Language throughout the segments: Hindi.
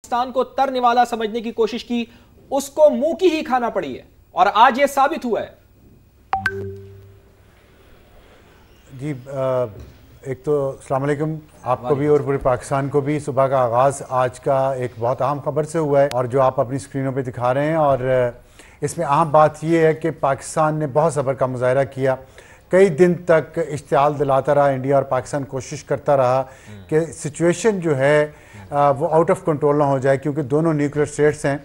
पाकिस्तान को तरनेवाला समझने की कोशिश की, उसको मुंह की ही खाना पड़ी है और आज यह साबित हुआ है। जी एक तो अस्सलाम वालेकुम आपको भी और पूरे पाकिस्तान को भी। सुबह का आगाज़ आज का एक बहुत अहम खबर से हुआ है और जो आप अपनी स्क्रीनों पे दिखा रहे हैं, और इसमें अहम बात यह है कि पाकिस्तान ने बहुत सब्र का मुजाहरा किया। कई दिन तक इश्तियाल दिलाता रहा इंडिया और पाकिस्तान, कोशिश करता रहा कि सिचुएशन जो है वो आउट ऑफ कंट्रोल ना हो जाए, क्योंकि दोनों न्यूक्लियर स्टेट्स हैं।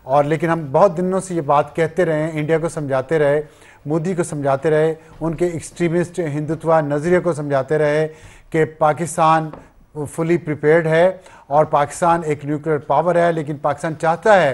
और लेकिन हम बहुत दिनों से ये बात कहते रहे, इंडिया को समझाते रहे, मोदी को समझाते रहे, उनके एक्सट्रीमिस्ट हिंदुत्व नज़रिए को समझाते रहे कि पाकिस्तान फुली प्रिपेयर्ड है और पाकिस्तान एक न्यूक्लियर पावर है, लेकिन पाकिस्तान चाहता है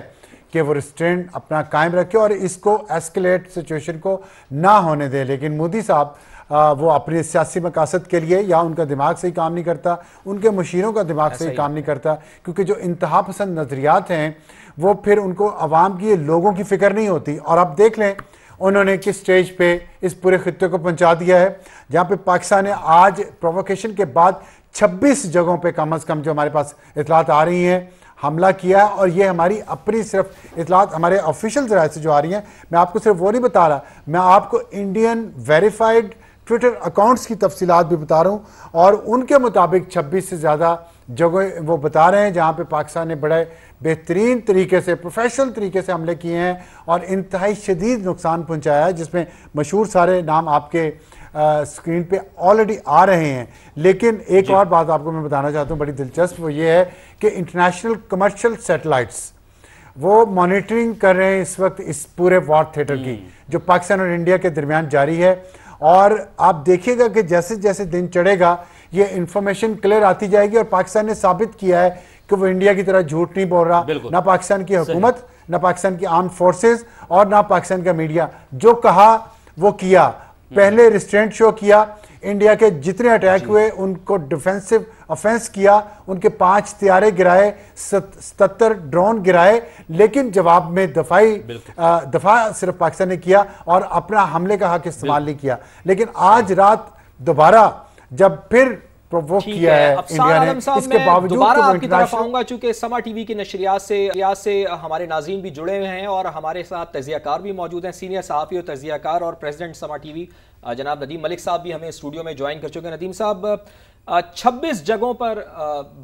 कि वो रिस्ट्रेंट अपना कायम रखे और इसको एस्केलेट सिचुएशन को ना होने दे। लेकिन मोदी साहब वो अपने सियासी मकासद के लिए, या उनका दिमाग से ही काम नहीं करता, उनके मुशीरों का दिमाग से ही काम नहीं करता, क्योंकि जो इंतहा पसंद नज़रियात हैं वो फिर उनको अवाम की, लोगों की फ़िक्र नहीं होती। और आप देख लें उन्होंने किस स्टेज पे इस पूरे खित्ते को पहुंचा दिया है, जहां पे पाकिस्तान ने आज प्रोवोकेशन के बाद 26 जगहों पे कम से कम जो हमारे पास इतलात आ रही हैं हमला किया है। और ये हमारी अपनी सिर्फ इतलात हमारे ऑफिशियल ज़राए से जो आ रही हैं, मैं आपको सिर्फ वो नहीं बता रहा, मैं आपको इंडियन वेरीफाइड ट्विटर अकाउंट्स की तफसीलात भी बता रहा हूँ। और उनके मुताबिक 26 से ज़्यादा जगह वो बता रहे हैं जहाँ पे पाकिस्तान ने बड़े बेहतरीन तरीके से, प्रोफेशनल तरीके से हमले किए हैं और इंतहाई शदीद नुकसान पहुँचाया है, जिसमें मशहूर सारे नाम आपके स्क्रीन पे ऑलरेडी आ रहे हैं। लेकिन एक और बात आपको मैं बताना चाहता हूँ बड़ी दिलचस्प, वो ये है कि इंटरनेशनल कमर्शियल सैटेलाइट्स वो मॉनिटरिंग कर रहे हैं इस वक्त इस पूरे वॉर थिएटर की, जो पाकिस्तान और इंडिया के दरमियान जारी है। और आप देखिएगा कि जैसे जैसे दिन चढ़ेगा ये इंफॉर्मेशन क्लियर आती जाएगी, और पाकिस्तान ने साबित किया है कि वो इंडिया की तरह झूठ नहीं बोल रहा। ना पाकिस्तान की हुकूमत, ना पाकिस्तान की आर्म्ड फोर्सेस और ना पाकिस्तान का मीडिया, जो कहा वो किया। पहले रिस्ट्रेंट शो किया, इंडिया के जितने अटैक हुए उनको डिफेंसिव ऑफेंस किया, उनके 5 तैयारे गिराए, 77 ड्रोन गिराए, लेकिन जवाब में दफा सिर्फ पाकिस्तान ने किया और अपना हमले का हक इस्तेमाल नहीं किया। लेकिन आज रात दोबारा जब फिर प्रोवोक किया है इंडिया ने, इसके बावजूद दोबारा आपकी तरफ आऊंगा, चूंकि समा टीवी की नशरियात से हमारे नाज़रीन भी जुड़े हुए हैं और हमारे साथ तजियाकार भी मौजूद हैं, सीनियर सहाफ़ी और तजियाकार और प्रेसिडेंट समा टीवी जनाब नदीम मलिक साहब भी हमें स्टूडियो में ज्वाइन कर चुके हैं। नदीम साहब, 26 जगहों पर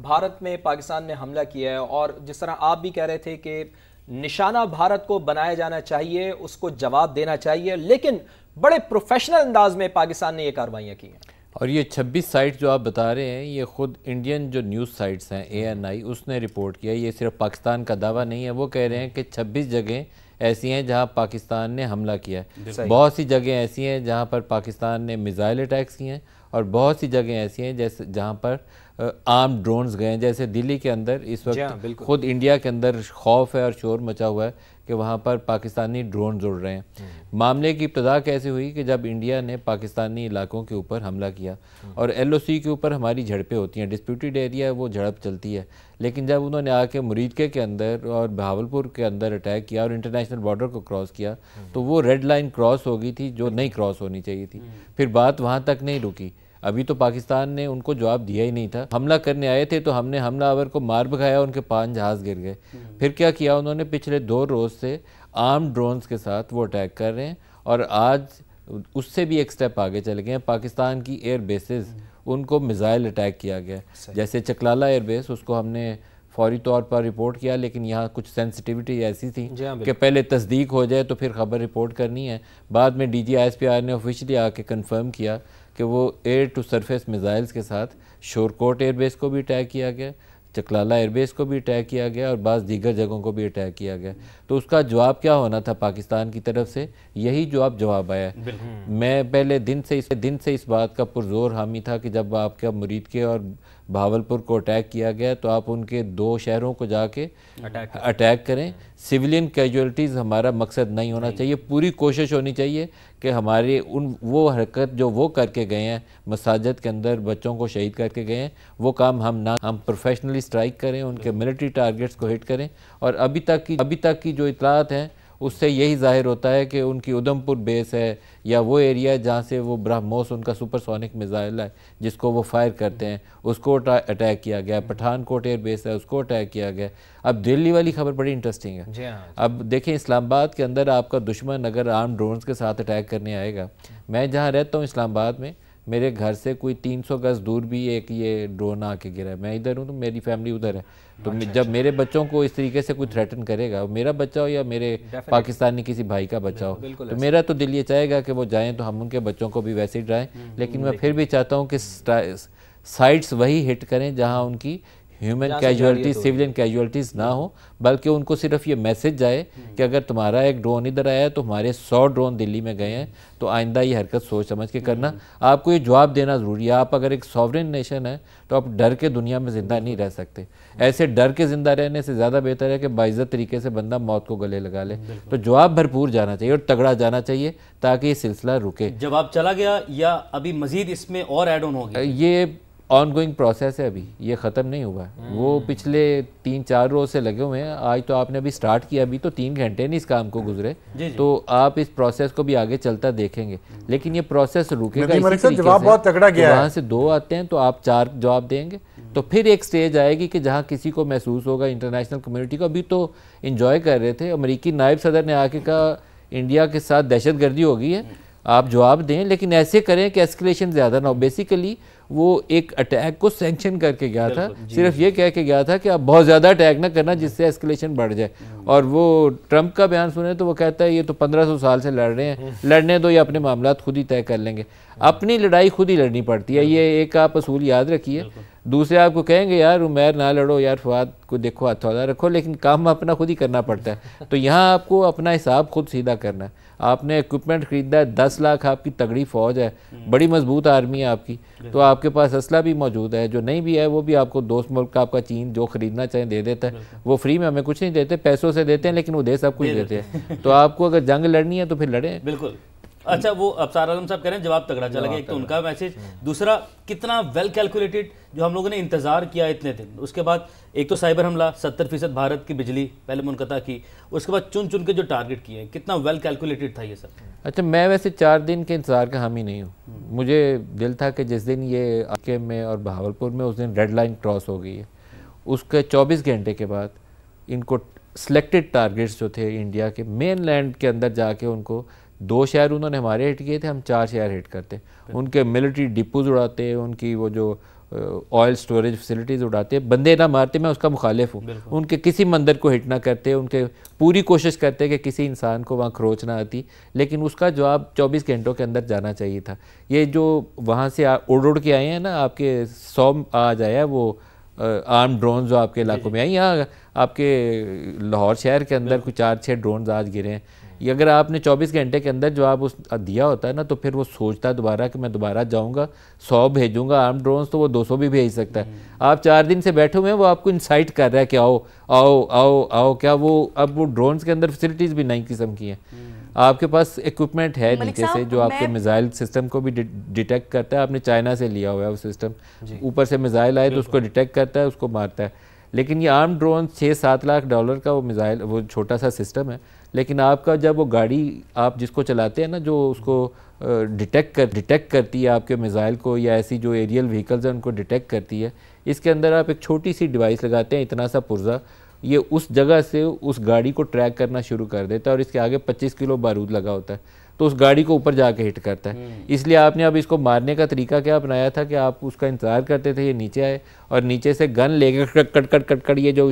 भारत में पाकिस्तान ने हमला किया है और जिस तरह आप भी कह रहे थे कि निशाना भारत को बनाया जाना चाहिए, उसको जवाब देना चाहिए, लेकिन बड़े प्रोफेशनल अंदाज में पाकिस्तान ने ये कार्रवाइयाँ की हैं। और ये 26 साइट जो आप बता रहे हैं, ये ख़ुद इंडियन जो न्यूज़ साइट्स हैं ANI, उसने रिपोर्ट किया। ये सिर्फ पाकिस्तान का दावा नहीं है। वो कह रहे हैं कि 26 जगह ऐसी हैं जहां पाकिस्तान ने हमला किया है। बहुत सी जगह ऐसी हैं जहां पर पाकिस्तान ने मिसाइल अटैक्स किए हैं और बहुत सी जगह ऐसी हैं जैसे जहां पर आर्म ड्रोन्स गए हैं। जैसे दिल्ली के अंदर इस वक्त खुद इंडिया के अंदर खौफ है और शोर मचा हुआ है कि वहाँ पर पाकिस्तानी ड्रोन उड़ रहे हैं। मामले की इब्तदा कैसे हुई कि जब इंडिया ने पाकिस्तानी इलाकों के ऊपर हमला किया, और LOC के ऊपर हमारी झड़पें होती हैं, डिस्प्यूटेड एरिया है, वो झड़प चलती है। लेकिन जब उन्होंने आके मुरीदके के अंदर और बहावलपुर के अंदर अटैक किया और इंटरनेशनल बॉर्डर को क्रॉस किया, तो वो रेड लाइन क्रॉस हो गई थी जो नहीं क्रॉस होनी चाहिए थी। फिर बात वहाँ तक नहीं रुकी, अभी तो पाकिस्तान ने उनको जवाब दिया ही नहीं था। हमला करने आए थे तो हमने हमलावर को मार भगाया, उनके 5 जहाज़ गिर गए। फिर क्या किया उन्होंने, पिछले 2 रोज़ से आर्म ड्रोन्स के साथ वो अटैक कर रहे हैं और आज उससे भी एक स्टेप आगे चले गए हैं। पाकिस्तान की एयर बेसेस, उनको मिसाइल अटैक किया गया। जैसे चकलाला एयरबेस, उसको हमने फौरी तौर पर रिपोर्ट किया, लेकिन यहाँ कुछ सेंसिटिविटी ऐसी थी कि पहले तस्दीक हो जाए तो फिर खबर रिपोर्ट करनी है। बाद में DG ISPR ने ऑफिशियली आके कंफर्म किया कि वो एयर टू सरफेस मिसाइल्स के साथ शोरकोट एयरबेस को भी अटैक किया गया, चकलाला एयरबेस को भी अटैक किया गया और बाज़ दीगर जगहों को भी अटैक किया गया। तो उसका जवाब क्या होना था पाकिस्तान की तरफ से, यही जवाब आया है। मैं पहले दिन से इस बात का पुरजोर हामी था कि जब आपका मुरीदके और बहावलपुर को अटैक किया गया तो आप उनके 2 शहरों को जाके अटैक करें। सिविलियन कैजुअलिटीज़ हमारा मकसद नहीं होना चाहिए। पूरी कोशिश होनी चाहिए कि हमारे वो हरकत जो वो करके गए हैं, मसाजिद के अंदर बच्चों को शहीद करके गए हैं, वो काम हम प्रोफेशनली स्ट्राइक करें, उनके मिलिट्री टारगेट्स को हिट करें। और अभी तक की जो इतलात हैं उससे यही जाहिर होता है कि उनकी उधमपुर बेस है या वो एरिया जहाँ से वो ब्रह्मोस उनका सुपरसोनिक मिसाइल है जिसको वो फायर करते हैं उसको अटैक किया गया, पठानकोट एयर बेस है उसको अटैक किया गया। अब दिल्ली वाली खबर बड़ी इंटरेस्टिंग है। अब देखें इस्लामाबाद के अंदर आपका दुश्मन अगर आर्म ड्रोन्स के साथ अटैक करने आएगा, मैं जहाँ रहता हूँ इस्लामाबाद में, मेरे घर से कोई 300 गज दूर भी एक ये ड्रोन आके गिरा है। मैं इधर हूँ तो मेरी फैमिली उधर है, तो जब मेरे बच्चों को इस तरीके से कोई थ्रेटन करेगा, मेरा बच्चा हो या मेरे पाकिस्तानी किसी भाई का बच्चा हो, तो मेरा तो दिल ये चाहेगा कि वो जाएं तो हम उनके बच्चों को भी वैसे ही डराएं। लेकिन मैं फिर भी चाहता हूँ कि साइट्स वही हिट करें जहाँ उनकी ह्यूमन कैजुअलिटीज, सिविलियन कैजुअलिटीज ना हो, बल्कि उनको सिर्फ ये मैसेज जाए कि अगर तुम्हारा एक ड्रोन इधर आया है तो हमारे 100 ड्रोन दिल्ली में गए हैं, तो आइंदा ये हरकत सोच समझ के करना। आपको ये जवाब देना ज़रूरी है। आप अगर एक सॉवरेन नेशन है तो आप डर के दुनिया में ज़िंदा नहीं रह सकते। ऐसे डर के ज़िंदा रहने से ज़्यादा बेहतर है कि बाइज़्ज़त तरीके से बंदा मौत को गले लगा ले। तो जवाब भरपूर जाना चाहिए और तगड़ा जाना चाहिए ताकि ये सिलसिला रुके। जवाब चला गया या अभी मज़ीद इसमें और ऐड ऑन हो गया? ये ऑनगोइंग प्रोसेस है, अभी ये ख़त्म नहीं हुआ है। वो पिछले 3-4 रोज से लगे हुए हैं। आज तो आपने अभी स्टार्ट किया, अभी तो 3 घंटे नहीं इस काम को गुजरे, तो आप इस प्रोसेस को भी आगे चलता देखेंगे। लेकिन ये प्रोसेस रुकेगा इसी तरीके जवाब से, बहुत तगड़ा गया है। वहाँ से 2 आते हैं तो आप 4 जवाब देंगे, तो फिर एक स्टेज आएगी कि जहाँ किसी को महसूस होगा, इंटरनेशनल कम्युनिटी को। अभी तो इंजॉय कर रहे थे, अमेरिकी नायब सदर ने आके कहा इंडिया के साथ दहशतगर्दी हो गई है, आप जवाब दें, लेकिन ऐसे करें कि एस्केलेशन ज़्यादा ना हो। बेसिकली वो एक अटैक को सैंक्शन करके गया था, सिर्फ ये कह के गया था कि आप बहुत ज़्यादा अटैक ना करना जिससे एस्केलेशन बढ़ जाए। और वो ट्रंप का बयान सुने तो वो कहता है ये तो 1500 साल से लड़ रहे हैं, लड़ने दो, ये अपने मामला खुद ही तय कर लेंगे। अपनी लड़ाई खुद ही लड़नी पड़ती है, ये एक आप असूल याद रखिए। दूसरे आपको कहेंगे यार उमैर ना लड़ो, यार फवाद को देखो हथौड़ा रखो, लेकिन काम अपना खुद ही करना पड़ता है। तो यहाँ आपको अपना हिसाब खुद सीधा करना है। आपने इक्विपमेंट खरीदा है, 10 लाख आपकी तगड़ी फौज है, बड़ी मजबूत आर्मी है आपकी, तो आपके पास असला भी मौजूद है। जो नहीं भी है वो भी आपको दोस्त मुल्क का आपका चीन जो खरीदना चाहे दे देता है। वो फ्री में हमें कुछ नहीं देते, पैसों से देते हैं, लेकिन वो दे सब कुछ देते हैं। तो आपको अगर जंग लड़नी है तो फिर लड़े। बिल्कुल। अच्छा, वो अबसार आलम साहब कह रहे हैं जवाब तगड़ा चला गया, एक तो उनका मैसेज, दूसरा कितना वेल कैलकुलेटेड जो हम लोगों ने इंतजार किया इतने दिन। उसके बाद एक तो साइबर हमला, 70% भारत की बिजली पहले मुनक़ता की, उसके बाद चुन चुन के जो टारगेट किए, कितना वेल कैलकुलेटेड था ये सब। अच्छा, मैं वैसे 4 दिन के इंतजार का हामी नहीं हूँ। मुझे दिल था कि जिस दिन ये आके में और बहावलपुर में उस दिन रेड लाइन क्रॉस हो गई है, उसके 24 घंटे के बाद इनको सिलेक्टेड टारगेट्स जो थे इंडिया के मेन लैंड के अंदर जाके उनको 2 शहर उन्होंने हमारे हिट किए थे, हम 4 शहर हिट करते, उनके मिलिट्री डिपोज उड़ाते, उनकी वो जो ऑयल स्टोरेज फैसिलिटीज़ उड़ाते, बंदे ना मारते, मैं उसका मुखालिफ हूँ। उनके किसी मंदिर को हिट ना करते, उनके पूरी कोशिश करते कि किसी इंसान को वहाँ खरोच ना आती, लेकिन उसका जवाब 24 घंटों के अंदर जाना चाहिए था। ये जो वहाँ से उड़ उड़ के आए हैं ना, आपके 100 आज आया वो आर्म ड्रोन जो आपके इलाकों में आई, यहाँ आपके लाहौर शहर के अंदर कुछ 4-6 ड्रोन आज गिरे हैं। ये अगर आपने 24 घंटे के अंदर जवाब उस दिया होता है ना, तो फिर वो सोचता है दोबारा कि मैं दोबारा जाऊंगा, 100 भेजूंगा आर्म ड्रोन्स, तो वो 200 भी भेज सकता है। आप 4 दिन से बैठे हुए हैं, वो आपको इंसाइट कर रहा है कि आओ आओ आओ आओ। क्या वो अब वो ड्रोन्स के अंदर फैसिलिटीज़ भी नई किस्म की हैं। आपके पास इक्विपमेंट है नीचे से जो आपके मिसाइल सिस्टम को भी डिटेक्ट करता है। आपने चाइना से लिया हुआ है वो सिस्टम, ऊपर से मिसाइल आए तो उसको डिटेक्ट करता है, उसको मारता है। लेकिन ये आर्म ड्रोन $6-7 लाख का वो मिसाइल, वो छोटा सा सिस्टम है, लेकिन आपका जब वो गाड़ी आप जिसको चलाते हैं ना, जो उसको डिटेक्ट करती है आपके मिसाइल को, या ऐसी जो एरियल व्हीकल्स हैं उनको डिटेक्ट करती है, इसके अंदर आप एक छोटी सी डिवाइस लगाते हैं, इतना सा पुर्जा, ये उस जगह से उस गाड़ी को ट्रैक करना शुरू कर देता है, और इसके आगे 25 किलो बारूद लगा होता है, तो उस गाड़ी को ऊपर जाके हिट करता है। इसलिए आपने अब इसको मारने का तरीका क्या अपनाया था कि आप उसका इंतज़ार करते थे ये नीचे आए, और नीचे से गन लेकर कट ये जो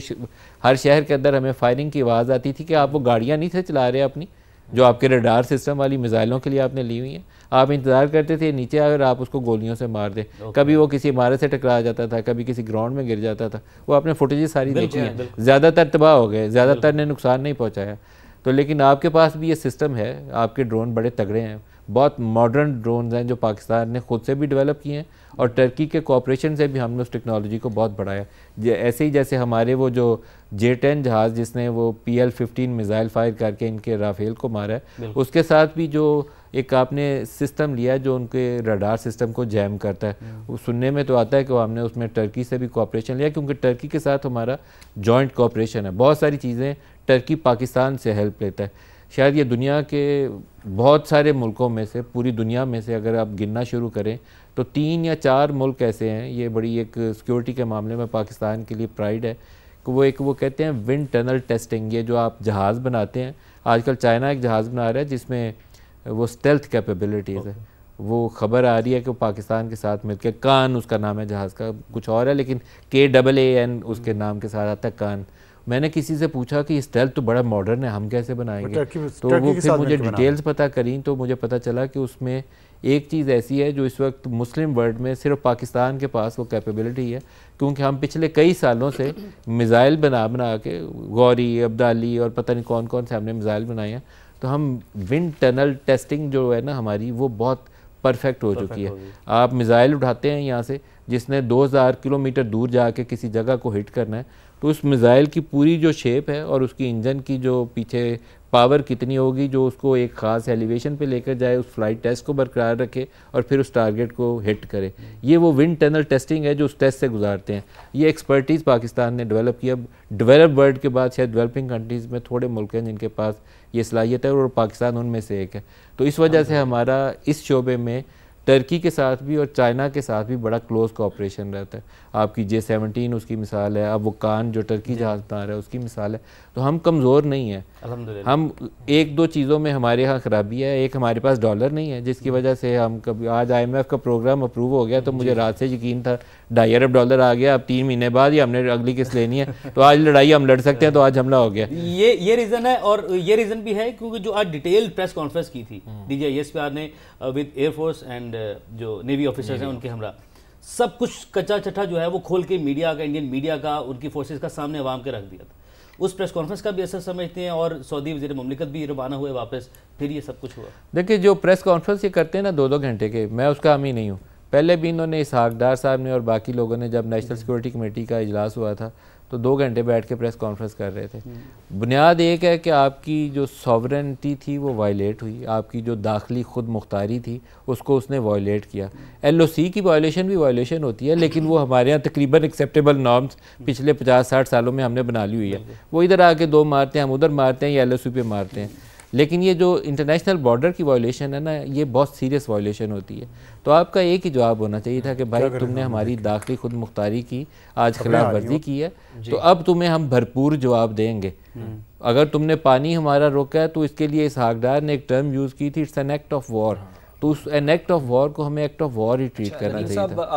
हर शहर के अंदर हमें फायरिंग की आवाज़ आती थी कि आप वो गाड़ियाँ नहीं थे चला रहे अपनी, जो आपके रडार सिस्टम वाली मिसाइलों के लिए आपने ली हुई हैं, आप इंतज़ार करते थे नीचे आकर आप उसको गोलियों से मार दें। कभी वो किसी इमारत से टकरा जाता था, कभी किसी ग्राउंड में गिर जाता था। वो आपने फुटेजेस सारी देखी हैं, ज़्यादातर तबाह हो गए, ज़्यादातर ने नुकसान नहीं पहुँचाया। तो लेकिन आपके पास भी ये सिस्टम है, आपके ड्रोन बड़े तगड़े हैं, बहुत मॉडर्न ड्रोन हैं जो पाकिस्तान ने खुद से भी डेवलप किए हैं, और टर्की के कोऑपरेशन से भी हमने उस टेक्नोलॉजी को बहुत बढ़ाया। ऐसे ही जैसे हमारे वो जो J-10 जहाज़ जिसने वो PL-15 मिसाइल फायर करके इनके राफेल को मारा है, उसके साथ भी जो एक आपने सिस्टम लिया है जो उनके रडार सिस्टम को जैम करता है। वो सुनने में तो आता है कि हमने उसमें टर्की से भी कोऑपरेशन लिया, क्योंकि टर्की के साथ हमारा जॉइंट कोऑपरेशन है। बहुत सारी चीज़ें टर्की पाकिस्तान से हेल्प लेता है। शायद ये दुनिया के बहुत सारे मुल्कों में से, पूरी दुनिया में से अगर आप गिनना शुरू करें तो 3 या 4 मुल्क ऐसे हैं। ये बड़ी एक सिक्योरिटी के मामले में पाकिस्तान के लिए प्राइड है कि वो कहते हैं विंड टनल टेस्टिंग। ये जो आप जहाज़ बनाते हैं, आजकल चाइना एक जहाज़ बना रहा है जिसमें वो स्टेल्थ कैपेबिलिटीज़ है। वो खबर आ रही है कि वो पाकिस्तान के साथ मिलकर, कान उसका नाम है जहाज़ का, कुछ और है लेकिन KAAN उसके नाम के साथ आता है, कान। मैंने किसी से पूछा कि स्टेल्थ तो बड़ा मॉडर्न है, हम कैसे बनाएंगे? तो वो फिर मुझे डिटेल्स पता करी तो मुझे पता चला कि उसमें एक चीज़ ऐसी है जो इस वक्त मुस्लिम वर्ल्ड में सिर्फ पाकिस्तान के पास वो कैपेबिलिटी है, क्योंकि हम पिछले कई सालों से मिज़ाइल बना के, गौरी, अब्दाली और पता नहीं कौन कौन से हमने मिज़ाइल बनाए हैं, तो हम विंड टनल टेस्टिंग जो है ना हमारी, वो बहुत परफेक्ट हो चुकी है। आप मिज़ाइल उठाते हैं यहाँ से, जिसने 2000 किलोमीटर दूर जाके किसी जगह को हिट करना है, तो उस मिज़ाइल की पूरी जो शेप है और उसकी इंजन की जो पीछे पावर कितनी होगी जो उसको एक ख़ास एलिवेशन पे लेकर जाए, उस फ्लाइट टेस्ट को बरकरार रखे और फिर उस टारगेट को हिट करे, ये वो विंड टनल टेस्टिंग है जो उस टेस्ट से गुजारते हैं। ये एक्सपर्टीज़ पाकिस्तान ने डेवलप किया। डेवलप वर्ल्ड के बाद शायद डेवलपिंग कंट्रीज़ में थोड़े मुल्क हैं जिनके पास ये सलाहियत है और पाकिस्तान उनमें से एक है। तो इस वजह से हमारा इस शोबे में टर्की के साथ भी और चाइना के साथ भी बड़ा क्लोज कोऑपरेशन रहता है। आपकी J-17 उसकी मिसाल है, अब वो कान जो टर्की जहाज बना रहा है उसकी मिसाल है। तो हम कमज़ोर नहीं हैं, हम 1-2 चीज़ों में हमारे यहाँ ख़राबी है। एक, हमारे पास डॉलर नहीं है, जिसकी वजह से हम कभी, आज IMF का प्रोग्राम अप्रूव हो गया तो मुझे रात से यकीन था $2.5 अरब आ गया, अब 3 महीने बाद ही हमने अगली किस्त लेनी है, तो आज लड़ाई हम लड़ सकते हैं, तो आज हमला हो गया। ये रीज़न है, और ये रीज़न भी है क्योंकि जो आज डिटेल प्रेस कॉन्फ्रेंस की थी DG ISPR ने विद एयरफोर्स एंड जो नेवी ऑफिसर्स हैं उनके हमरा, सब कुछ कच्चा चट्टा जो है वो खोल के मीडिया का, इंडियन मीडिया का, उनकी फोर्सेस का सामने आवाम के रख दिया था। उस प्रेस कॉन्फ्रेंस का भी असर समझते हैं, और सऊदी वज़ीर मुमलिकत भी रवाना हुए वापस, फिर ये सब कुछ हुआ। देखिए, जो प्रेस कॉन्फ्रेंस ये करते हैं ना 2-2 घंटे के, मैं उसका हामी नहीं हूँ। पहले भी इन्होंने, इसहाक डार साहब ने और बाकी लोगों ने, जब नेशनल सिक्योरिटी कमेटी का इजलास हुआ था तो 2 घंटे बैठ के प्रेस कॉन्फ्रेंस कर रहे थे। बुनियाद एक है कि आपकी जो सॉवरेनिटी थी वो वायलेट हुई, आपकी जो दाखिली खुद मुख्तारी थी उसको उसने वायलेट किया। LOC की वायलेशन भी वायलेशन होती है, लेकिन वो हमारे यहाँ तकरीबन एक्सेप्टेबल नॉर्म्स पिछले 50-60 सालों में हमने बना ली हुई है। वो इधर आके 2 मारते हैं, हम उधर मारते हैं, या LOC पे मारते हैं। लेकिन ये जो इंटरनेशनल बॉर्डर की वायलेशन है ना, ये बहुत सीरियस वायलेशन होती है। तो आपका एक ही जवाब होना चाहिए था कि भाई तुमने हमारी दाखिली खुद मुख्तारी की आज खिलाफ वर्जी की है, तो अब तुम्हें हम भरपूर जवाब देंगे। अगर तुमने पानी हमारा रोका है तो इसके लिए इसहाक डार ने एक टर्म यूज़ की थी, it's an act of war. तो उस एन एक्ट ऑफ वॉर को हमें act of war he treat करना चाहिए था।